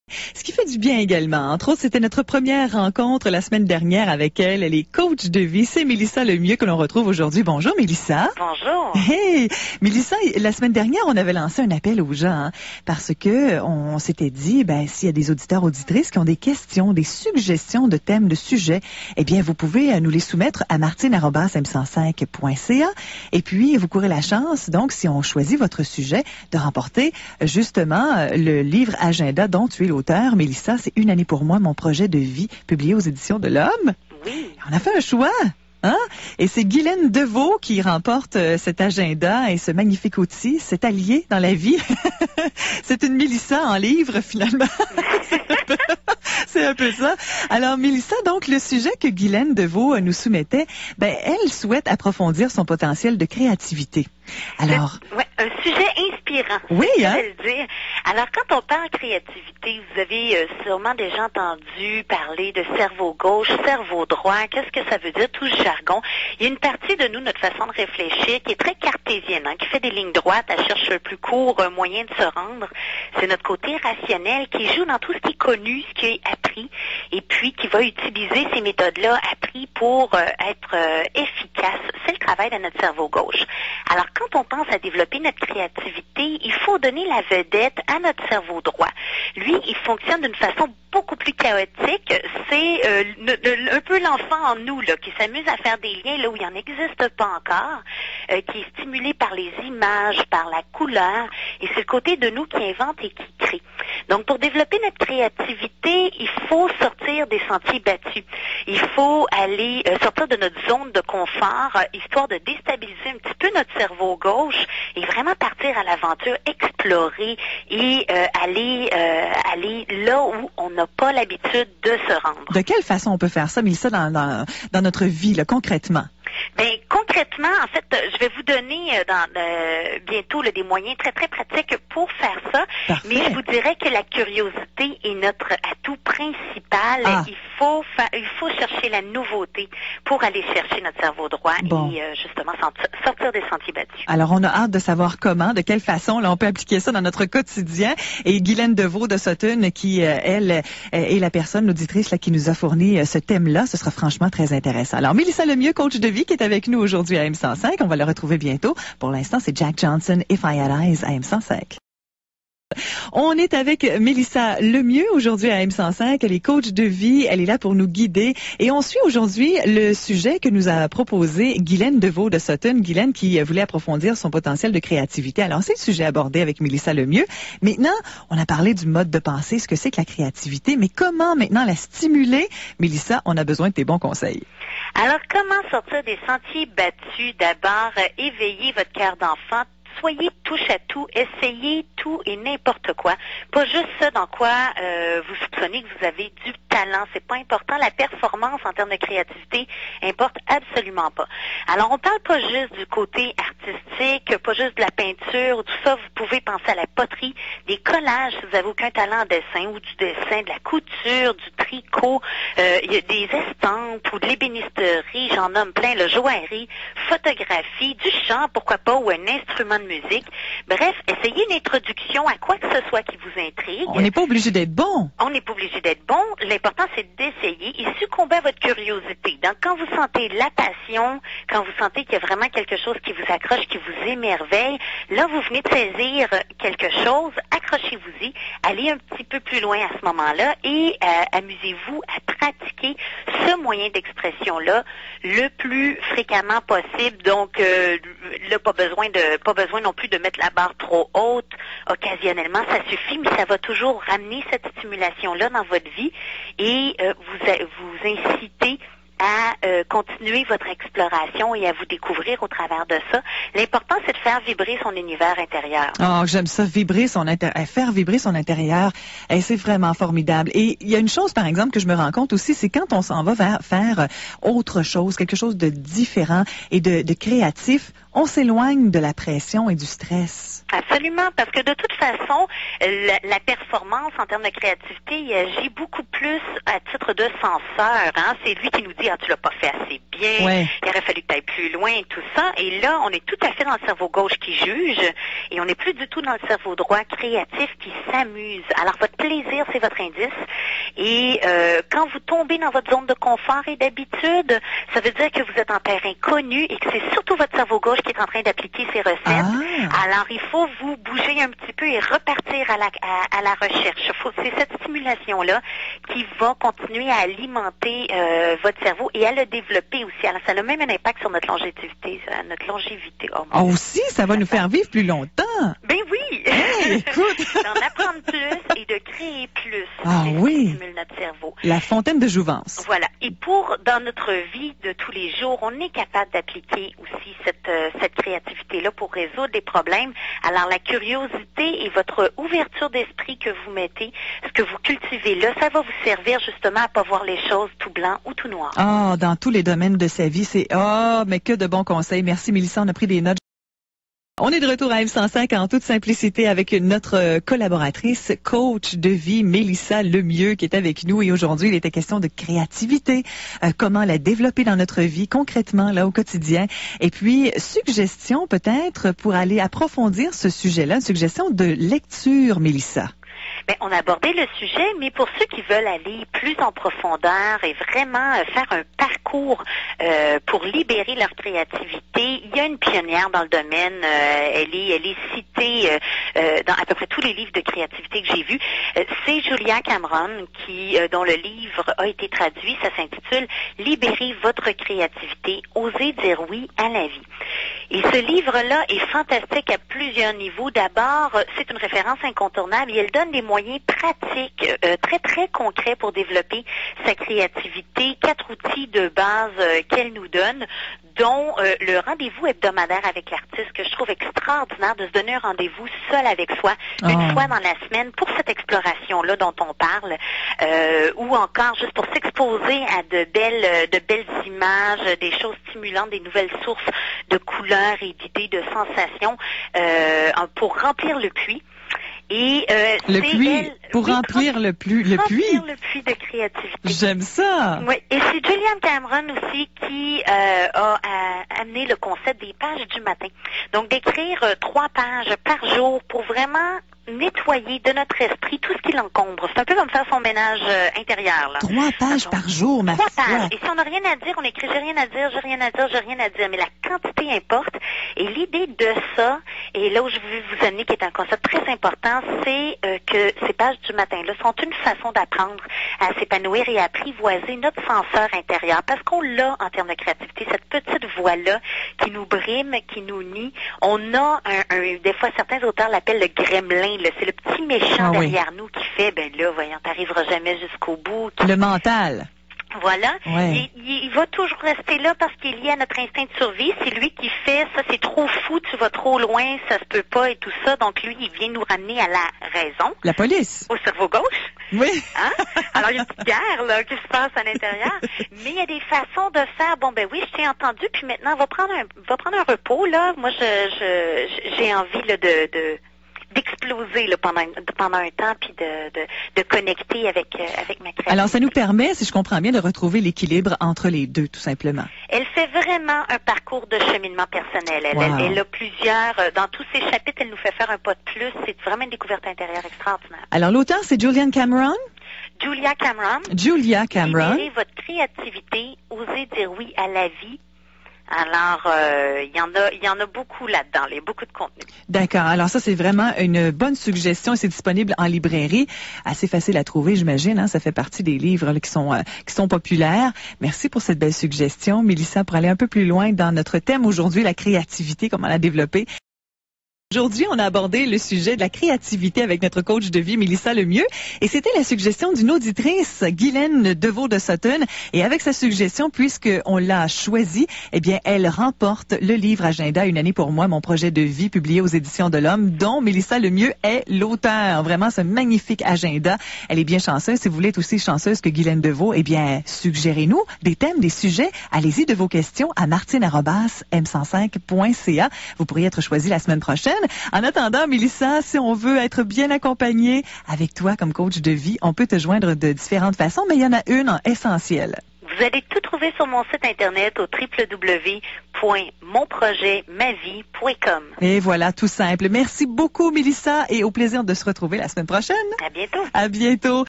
Ce qui fait du bien également. Entre autres, c'était notre première rencontre la semaine dernière avec elle. Elle est coach de vie. C'est Mélissa Lemieux que l'on retrouve aujourd'hui. Bonjour, Mélissa. Bonjour. Hey, Mélissa, la semaine dernière, on avait lancé un appel aux gens parce que on s'était dit, s'il y a des auditeurs, auditrices qui ont des questions, des suggestions de thèmes, de sujets, eh bien, vous pouvez nous les soumettre à martine@m105.ca. Et puis, vous courez la chance, donc, si on choisit votre sujet, de remporter justement le livre Agenda dont tu es l'auteur. Mélissa, c'est Une année pour moi, mon projet de vie, publié aux éditions de l'Homme. Oui. On a fait un choix. Hein? Et c'est Guylaine Deveau qui remporte cet agenda et ce magnifique outil, cet allié dans la vie. C'est une Mélissa en livre, finalement. C'est un peu ça. Alors, Mélissa, donc, le sujet que Guylaine Deveau nous soumettait, elle souhaite approfondir son potentiel de créativité. Alors... un sujet inspirant. Oui, hein? Je vais le dire. Alors, quand on parle créativité, vous avez sûrement déjà entendu parler de cerveau gauche, cerveau droit. Qu'est-ce que ça veut dire, tout ce jargon? Il y a une partie de nous, notre façon de réfléchir, qui est très cartésienne, qui fait des lignes droites, elle cherche le plus court moyen de se rendre. C'est notre côté rationnel qui joue dans tout ce qui est connu, ce qui est appris, et puis qui va utiliser ces méthodes-là apprises pour être efficace. C'est le travail de notre cerveau gauche. Alors, quand on pense à développer notre créativité, il faut donner la vedette à notre cerveau droit. Lui, il fonctionne d'une façon beaucoup plus chaotique. C'est un peu l'enfant en nous là, qui s'amuse à faire des liens là où il n'en existe pas encore, qui est stimulé par les images, par la couleur, et c'est le côté de nous qui invente et qui crée. Donc, pour développer notre créativité, il faut sortir des sentiers battus. Il faut aller sortir de notre zone de confort, histoire de déstabiliser un petit peu notre cerveau gauche et vraiment partir à l'aventure, explorer et aller là où on n'a pas l'habitude de se rendre. De quelle façon on peut faire ça, Mélissa, dans notre vie, là, concrètement? Concrètement, en fait, je vais vous donner bientôt des moyens très, très pratiques pour faire ça. Parfait. Mais je vous dirais que la curiosité est notre atout principal. Il faut chercher la nouveauté pour aller chercher notre cerveau droit et justement sortir des sentiers battus. Alors, on a hâte de savoir comment, de quelle façon là, on peut appliquer ça dans notre quotidien. Et Guylaine Deveau de Sutton, qui, elle, est la personne, l'auditrice là, qui nous a fourni ce thème-là, ce sera franchement très intéressant. Alors, Mélissa Lemieux, coach de vie, qui est avec nous aujourd'hui à M105. On va le retrouver bientôt. Pour l'instant, c'est Jack Johnson, If I Had Eyes à M105. On est avec Mélissa Lemieux aujourd'hui à M105. Elle est coach de vie. Elle est là pour nous guider. Et on suit aujourd'hui le sujet que nous a proposé Guylaine Deveau de Sutton. Guylaine qui voulait approfondir son potentiel de créativité. Alors, c'est le sujet abordé avec Mélissa Lemieux. Maintenant, on a parlé du mode de pensée, ce que c'est que la créativité. Mais comment maintenant la stimuler? Mélissa, on a besoin de tes bons conseils. Alors, comment sortir des sentiers battus? D'abord, éveiller votre cœur d'enfant. Soyez touche à tout, essayez tout et n'importe quoi. Pas juste ça dans quoi vous soupçonnez que vous avez du talent. C'est pas important. La performance en termes de créativité importe absolument pas. Alors, on parle pas juste du côté artistique, pas juste de la peinture, tout ça. Vous pouvez penser à la poterie, des collages si vous avez aucun talent en dessin ou du dessin, de la couture, du tricot, il y a des estampes ou de l'ébénisterie, j'en nomme plein, le joaillerie, photographie, du chant, pourquoi pas, ou un instrument de musique. Bref, essayez une introduction à quoi que ce soit qui vous intrigue. On n'est pas obligé d'être bon. On n'est pas obligé d'être bon. L'important, c'est d'essayer et succomber à votre curiosité. Donc, quand vous sentez la passion, quand vous sentez qu'il y a vraiment quelque chose qui vous accroche, qui vous émerveille, là, vous venez de saisir quelque chose, accrochez-vous-y, allez un petit peu plus loin à ce moment-là et amusez-vous à pratiquer ce moyen d'expression-là le plus fréquemment possible. Donc, là, pas besoin non plus de mettre la barre trop haute occasionnellement, ça suffit, mais ça va toujours ramener cette stimulation-là dans votre vie et vous inciter à continuer votre exploration et à vous découvrir au travers de ça. L'important, c'est de faire vibrer son univers intérieur. Oh, j'aime ça, faire vibrer son intérieur. Et c'est vraiment formidable. Et il y a une chose, par exemple, que je me rends compte aussi, c'est quand on s'en va vers faire autre chose, quelque chose de différent et de créatif, on s'éloigne de la pression et du stress. Absolument, parce que de toute façon, la performance en termes de créativité, il agit beaucoup plus à titre de censeur. C'est lui qui nous dit dit, tu l'as pas fait assez bien, il aurait fallu que tu ailles plus loin et tout ça. Et là, on est tout à fait dans le cerveau gauche qui juge et on n'est plus du tout dans le cerveau droit créatif qui s'amuse. Alors, votre plaisir, c'est votre indice. Et quand vous tombez dans votre zone de confort et d'habitude, ça veut dire que vous êtes en terrain connu et que c'est surtout votre cerveau gauche qui est en train d'appliquer ces recettes. Alors, il faut vous bouger un petit peu et repartir à la recherche. C'est cette stimulation-là qui va continuer à alimenter votre cerveau et à le développer aussi. Alors, ça a même un impact sur notre longévité. Aussi, ça va nous faire vivre plus longtemps. Ben oui! Hey, écoute! D'en apprendre plus et de créer plus. Oui! Stimule notre cerveau. La fontaine de jouvence. Voilà. Et dans notre vie de tous les jours, on est capable d'appliquer aussi cette créativité-là pour résoudre des problèmes. Alors, la curiosité et votre ouverture d'esprit que vous mettez, ce que vous cultivez là, ça va vous servir justement à pas voir les choses tout blanc ou tout noir. Dans tous les domaines de sa vie, c'est mais que de bons conseils. Merci Mélissa, on a pris des notes. On est de retour à M105 en toute simplicité avec notre collaboratrice, coach de vie, Mélissa Lemieux, qui est avec nous. Et aujourd'hui, il était question de créativité, comment la développer dans notre vie concrètement, là, au quotidien. Et puis, suggestion peut-être pour aller approfondir ce sujet-là, une suggestion de lecture, Mélissa. Bien, on a abordé le sujet, mais pour ceux qui veulent aller plus en profondeur et vraiment faire un parcours pour libérer leur créativité, il y a une pionnière dans le domaine. Elle est citée dans à peu près tous les livres de créativité que j'ai vus. C'est Julia Cameron dont le livre a été traduit. Ça s'intitule « Libérez votre créativité, osez dire oui à la vie ». Et ce livre-là est fantastique à plusieurs niveaux. D'abord, c'est une référence incontournable et elle donne des moyens pratiques, très, très concrets pour développer sa créativité. 4 outils de base qu'elle nous donne, dont le rendez-vous hebdomadaire avec l'artiste, que je trouve extraordinaire de se donner un rendez-vous seul avec soi, une fois dans la semaine, pour cette exploration-là dont on parle, ou encore juste pour s'exposer à de belles images, des choses stimulantes, des nouvelles sources de couleurs et d'idées, de sensations, pour remplir le puits. Et remplir le puits de créativité. J'aime ça. Oui, et c'est Julian Cameron aussi qui a amené le concept des pages du matin. Donc d'écrire 3 pages par jour pour vraiment nettoyer de notre esprit tout ce qui l'encombre. C'est un peu comme faire son ménage intérieur. Là. 3 pages par jour, ma foi. 3 pages. Et si on n'a rien à dire, on écrit j'ai rien à dire, j'ai rien à dire, j'ai rien à dire. Mais la quantité importe. Et l'idée de ça, et là où je veux vous amener, qui est un concept très important, c'est que ces pages du matin-là sont une façon d'apprendre à s'épanouir et à apprivoiser notre senseur intérieur. Parce qu'on l'a en termes de créativité, cette petite voix-là qui nous brime, qui nous nie. On a des fois, certains auteurs l'appellent le gremlin. C'est le petit méchant derrière nous qui fait, là, voyons, t'arriveras jamais jusqu'au bout. Le mental. Voilà. Il va toujours rester là parce qu'il est lié à notre instinct de survie. C'est lui qui fait ça, c'est trop fou, tu vas trop loin, ça se peut pas et tout ça. Donc lui, il vient nous ramener à la raison. La police. Au cerveau gauche. Oui. Hein? Alors il y a une petite guerre là qui se passe à l'intérieur. Mais il y a des façons de faire. Oui, je t'ai entendu, puis maintenant va prendre un repos là. Moi, j'ai envie là, d'exploser là, pendant un temps puis de connecter avec ma créativité. Alors ça nous permet, si je comprends bien, de retrouver l'équilibre entre les deux, tout simplement. Elle fait vraiment un parcours de cheminement personnel. Elle a plusieurs, dans tous ses chapitres, elle nous fait faire un pas de plus. C'est vraiment une découverte intérieure extraordinaire. Alors l'auteur, c'est Julian Cameron? Julia Cameron. Libérez votre créativité, osez dire oui à la vie. Alors, il y en a beaucoup là-dedans, il y a beaucoup de contenu. D'accord. Alors ça, c'est vraiment une bonne suggestion. C'est disponible en librairie. Assez facile à trouver, j'imagine. Hein? Ça fait partie des livres là, qui sont populaires. Merci pour cette belle suggestion, Mélissa, pour aller un peu plus loin dans notre thème aujourd'hui, la créativité, comment la développer. Aujourd'hui, on a abordé le sujet de la créativité avec notre coach de vie, Mélissa Lemieux. Et c'était la suggestion d'une auditrice, Guylaine Deveau de Sutton. Et avec sa suggestion, puisqu'on l'a choisie, eh bien, elle remporte le livre Agenda, une année pour moi, mon projet de vie, publié aux Éditions de l'Homme, dont Mélissa Lemieux est l'auteur. Vraiment, ce magnifique agenda. Elle est bien chanceuse. Si vous voulez être aussi chanceuse que Guylaine Deveau, eh bien, suggérez-nous des thèmes, des sujets. Allez-y de vos questions à martine@m105.ca. Vous pourriez être choisie la semaine prochaine. En attendant, Mélissa, si on veut être bien accompagné avec toi comme coach de vie, on peut te joindre de différentes façons, mais il y en a une en essentiel. Vous Vous allez tout trouver sur mon site Internet au www.monprojetmavie.com. Et voilà, tout simple. Merci beaucoup, Mélissa, et au plaisir de se retrouver la semaine prochaine. À bientôt. À bientôt.